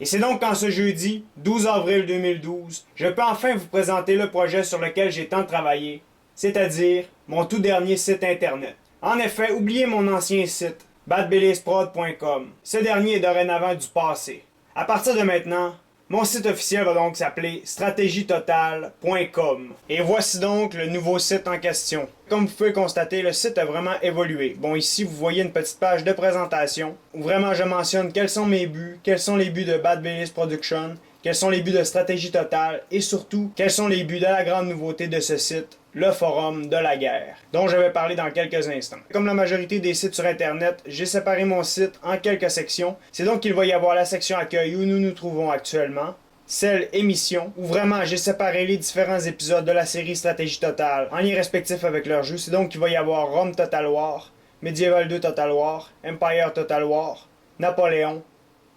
Et c'est donc qu'en ce jeudi, 12 avril 2012, je peux enfin vous présenter le projet sur lequel j'ai tant travaillé, c'est-à-dire mon tout dernier site internet. En effet, oubliez mon ancien site, badbellisprod.com. Ce dernier est dorénavant du passé. À partir de maintenant, mon site officiel va donc s'appeler stratégietotal.com. Et voici donc le nouveau site en question. Comme vous pouvez constater, le site a vraiment évolué. Bon, ici, vous voyez une petite page de présentation où vraiment je mentionne quels sont mes buts, quels sont les buts de Bad Bellis Production, quels sont les buts de Stratégie Totale et surtout, quels sont les buts de la grande nouveauté de ce site, le forum de la guerre, dont je vais parler dans quelques instants. Comme la majorité des sites sur Internet, j'ai séparé mon site en quelques sections. C'est donc qu'il va y avoir la section accueil où nous nous trouvons actuellement, celle émission, où vraiment j'ai séparé les différents épisodes de la série Stratégie Totale en lien respectif avec leur jeu. C'est donc qu'il va y avoir Rome Total War, Medieval 2 Total War, Empire Total War, Napoléon,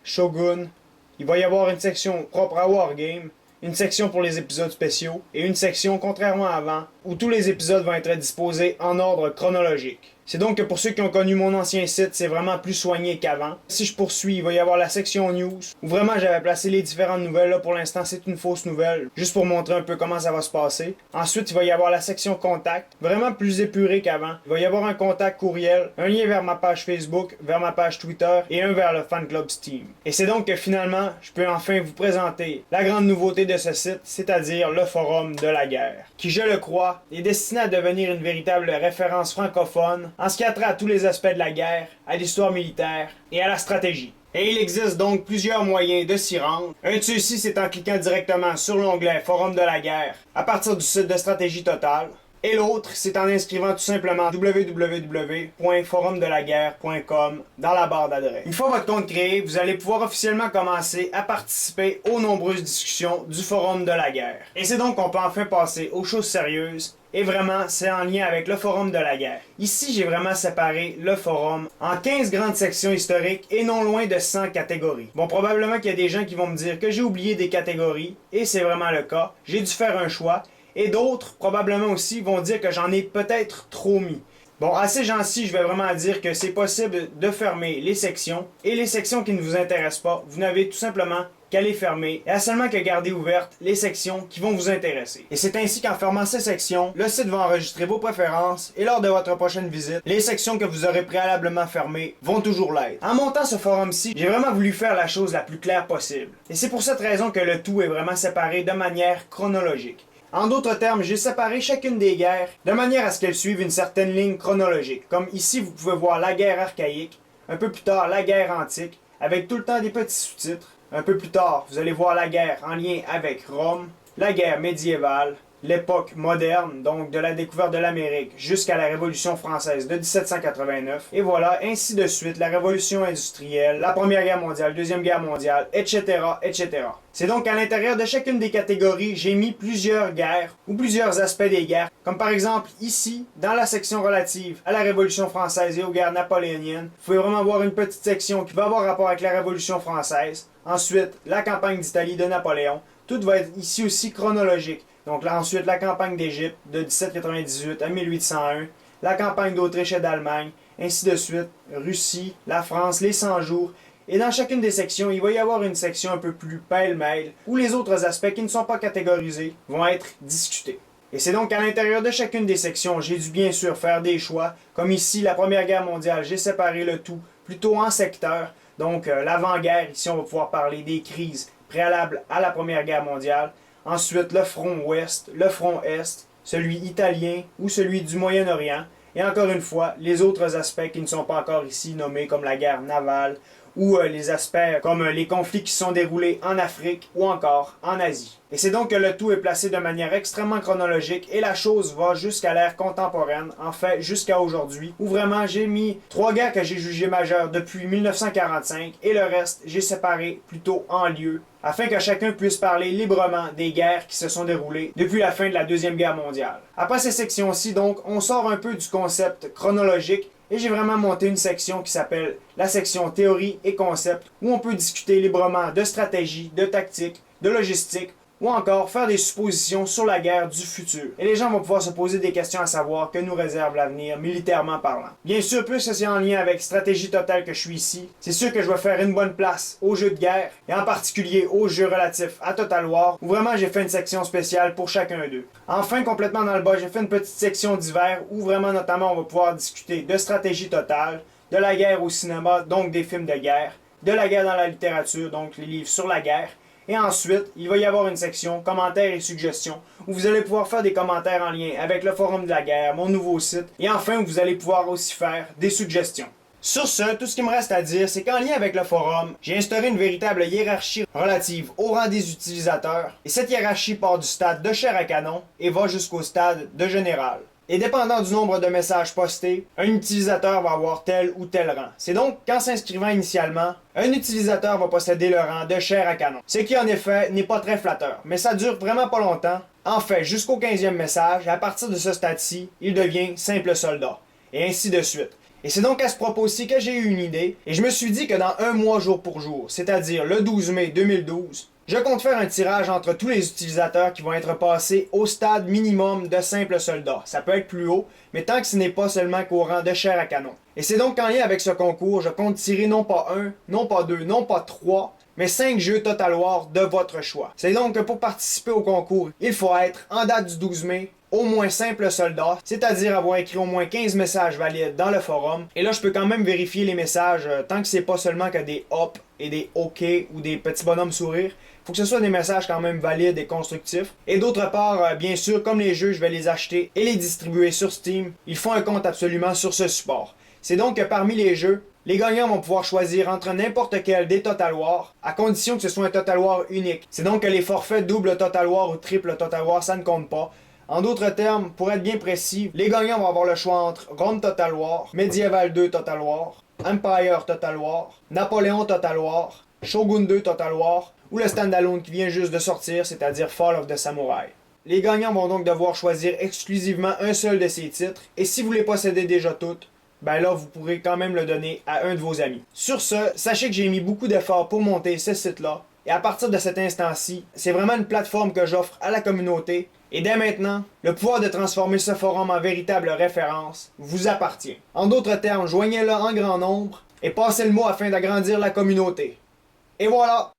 Shogun. Il va y avoir une section propre à Wargame, une section pour les épisodes spéciaux et une section, contrairement à avant, où tous les épisodes vont être disposés en ordre chronologique. C'est donc que pour ceux qui ont connu mon ancien site, c'est vraiment plus soigné qu'avant. Si je poursuis, il va y avoir la section news, où vraiment j'avais placé les différentes nouvelles. Là, pour l'instant, c'est une fausse nouvelle, juste pour montrer un peu comment ça va se passer. Ensuite, il va y avoir la section contact, vraiment plus épurée qu'avant. Il va y avoir un contact courriel, un lien vers ma page Facebook, vers ma page Twitter et un vers le fan club Steam. Et c'est donc que finalement, je peux enfin vous présenter la grande nouveauté de ce site, c'est-à-dire le forum de la guerre, qui, je le crois, est destiné à devenir une véritable référence francophone en ce qui a trait à tous les aspects de la guerre, à l'histoire militaire et à la stratégie. Et il existe donc plusieurs moyens de s'y rendre. Un de ceux-ci, c'est en cliquant directement sur l'onglet Forum de la guerre à partir du site de Stratégie Totale. Et l'autre, c'est en inscrivant tout simplement www.forumdelaguerre.com dans la barre d'adresse. Une fois votre compte créé, vous allez pouvoir officiellement commencer à participer aux nombreuses discussions du Forum de la guerre. Et c'est donc qu'on peut enfin passer aux choses sérieuses. Et vraiment, c'est en lien avec le forum de la guerre. Ici, j'ai vraiment séparé le forum en 15 grandes sections historiques et non loin de 100 catégories. Bon, probablement qu'il y a des gens qui vont me dire que j'ai oublié des catégories, et c'est vraiment le cas. J'ai dû faire un choix, et d'autres, probablement aussi, vont dire que j'en ai peut-être trop mis. Bon, à ces gens-ci, je vais vraiment dire que c'est possible de fermer les sections, et les sections qui ne vous intéressent pas, vous n'avez tout simplement qu'à les fermer et à seulement que garder ouvertes les sections qui vont vous intéresser. Et c'est ainsi qu'en fermant ces sections, le site va enregistrer vos préférences et lors de votre prochaine visite, les sections que vous aurez préalablement fermées vont toujours l'être. En montant ce forum-ci, j'ai vraiment voulu faire la chose la plus claire possible. Et c'est pour cette raison que le tout est vraiment séparé de manière chronologique. En d'autres termes, j'ai séparé chacune des guerres de manière à ce qu'elles suivent une certaine ligne chronologique. Comme ici, vous pouvez voir la guerre archaïque, un peu plus tard la guerre antique, avec tout le temps des petits sous-titres. Un peu plus tard, vous allez voir la guerre en lien avec Rome, la guerre médiévale, l'époque moderne, donc de la découverte de l'Amérique jusqu'à la Révolution française de 1789, et voilà, ainsi de suite, la Révolution industrielle, la Première Guerre mondiale, Deuxième Guerre mondiale, etc., etc. C'est donc qu'à l'intérieur de chacune des catégories, j'ai mis plusieurs guerres ou plusieurs aspects des guerres, comme par exemple ici, dans la section relative à la Révolution française et aux guerres napoléoniennes, vous pouvez vraiment voir une petite section qui va avoir rapport avec la Révolution française. Ensuite, la campagne d'Italie de Napoléon. Tout va être ici aussi chronologique. Donc là, ensuite, la campagne d'Égypte de 1798 à 1801, la campagne d'Autriche et d'Allemagne, ainsi de suite, Russie, la France, les 100 jours. Et dans chacune des sections, il va y avoir une section un peu plus pêle-mêle, où les autres aspects qui ne sont pas catégorisés vont être discutés. Et c'est donc à l'intérieur de chacune des sections, j'ai dû bien sûr faire des choix. Comme ici, la Première Guerre mondiale, j'ai séparé le tout plutôt en secteurs. Donc l'avant-guerre, ici on va pouvoir parler des crises préalables à la Première Guerre mondiale. Ensuite le front ouest, le front est, celui italien ou celui du Moyen-Orient. Et encore une fois, les autres aspects qui ne sont pas encore ici nommés comme la guerre navale ou les aspects comme les conflits qui sont déroulés en Afrique ou encore en Asie. Et c'est donc que le tout est placé de manière extrêmement chronologique et la chose va jusqu'à l'ère contemporaine, en fait jusqu'à aujourd'hui, où vraiment j'ai mis 3 guerres que j'ai jugées majeures depuis 1945 et le reste j'ai séparé plutôt en lieu, afin que chacun puisse parler librement des guerres qui se sont déroulées depuis la fin de la Deuxième Guerre mondiale. Après ces sections-ci donc, on sort un peu du concept chronologique et j'ai vraiment monté une section qui s'appelle la section théorie et concept où on peut discuter librement de stratégie, de tactique, de logistique ou encore faire des suppositions sur la guerre du futur. Et les gens vont pouvoir se poser des questions à savoir que nous réserve l'avenir, militairement parlant. Bien sûr, puisque c'est en lien avec Stratégie Totale que je suis ici, c'est sûr que je vais faire une bonne place aux jeux de guerre, et en particulier aux jeux relatifs à Total War, où vraiment j'ai fait une section spéciale pour chacun d'eux. Enfin, complètement dans le bas, j'ai fait une petite section d'hiver, où vraiment notamment on va pouvoir discuter de Stratégie Totale, de la guerre au cinéma, donc des films de guerre, de la guerre dans la littérature, donc les livres sur la guerre. Et ensuite, il va y avoir une section commentaires et suggestions où vous allez pouvoir faire des commentaires en lien avec le forum de la guerre, mon nouveau site. Et enfin, vous allez pouvoir aussi faire des suggestions. Sur ce, tout ce qui me reste à dire, c'est qu'en lien avec le forum, j'ai instauré une véritable hiérarchie relative au rang des utilisateurs. Et cette hiérarchie part du stade de chair à canon et va jusqu'au stade de général. Et dépendant du nombre de messages postés, un utilisateur va avoir tel ou tel rang. C'est donc qu'en s'inscrivant initialement, un utilisateur va posséder le rang de chair à canon. Ce qui en effet n'est pas très flatteur, mais ça dure vraiment pas longtemps. En fait, jusqu'au 15e message, à partir de ce stade-ci, il devient simple soldat. Et ainsi de suite. Et c'est donc à ce propos-ci que j'ai eu une idée, et je me suis dit que dans un mois jour pour jour, c'est-à-dire le 12 mai 2012, je compte faire un tirage entre tous les utilisateurs qui vont être passés au stade minimum de simple soldat. Ça peut être plus haut, mais tant que ce n'est pas seulement qu'au rang de chair à canon. Et c'est donc en lien avec ce concours, je compte tirer non pas un, non pas deux, non pas trois, mais 5 jeux Total War de votre choix. C'est donc que pour participer au concours, il faut être, en date du 12 mai, au moins simple soldat, c'est-à-dire avoir écrit au moins 15 messages valides dans le forum. Et là, je peux quand même vérifier les messages tant que c'est pas seulement que des hop et des ok ou des petits bonhommes sourires. Faut que ce soit des messages quand même valides et constructifs. Et d'autre part, bien sûr, comme les jeux, je vais les acheter et les distribuer sur Steam. Ils font un compte absolument sur ce support. C'est donc que parmi les jeux, les gagnants vont pouvoir choisir entre n'importe quel des Total War, à condition que ce soit un Total War unique. C'est donc que les forfaits double Total War ou triple Total War, ça ne compte pas. En d'autres termes, pour être bien précis, les gagnants vont avoir le choix entre Rome Total War, Medieval 2 Total War, Empire Total War, Napoléon Total War, Shogun 2 Total War, ou le standalone qui vient juste de sortir, c'est-à-dire Fall of the Samurai. Les gagnants vont donc devoir choisir exclusivement un seul de ces titres, et si vous les possédez déjà toutes, ben là, vous pourrez quand même le donner à un de vos amis. Sur ce, sachez que j'ai mis beaucoup d'efforts pour monter ce site-là, et à partir de cet instant-ci, c'est vraiment une plateforme que j'offre à la communauté, et dès maintenant, le pouvoir de transformer ce forum en véritable référence vous appartient. En d'autres termes, joignez-le en grand nombre, et passez le mot afin d'agrandir la communauté. Et voilà!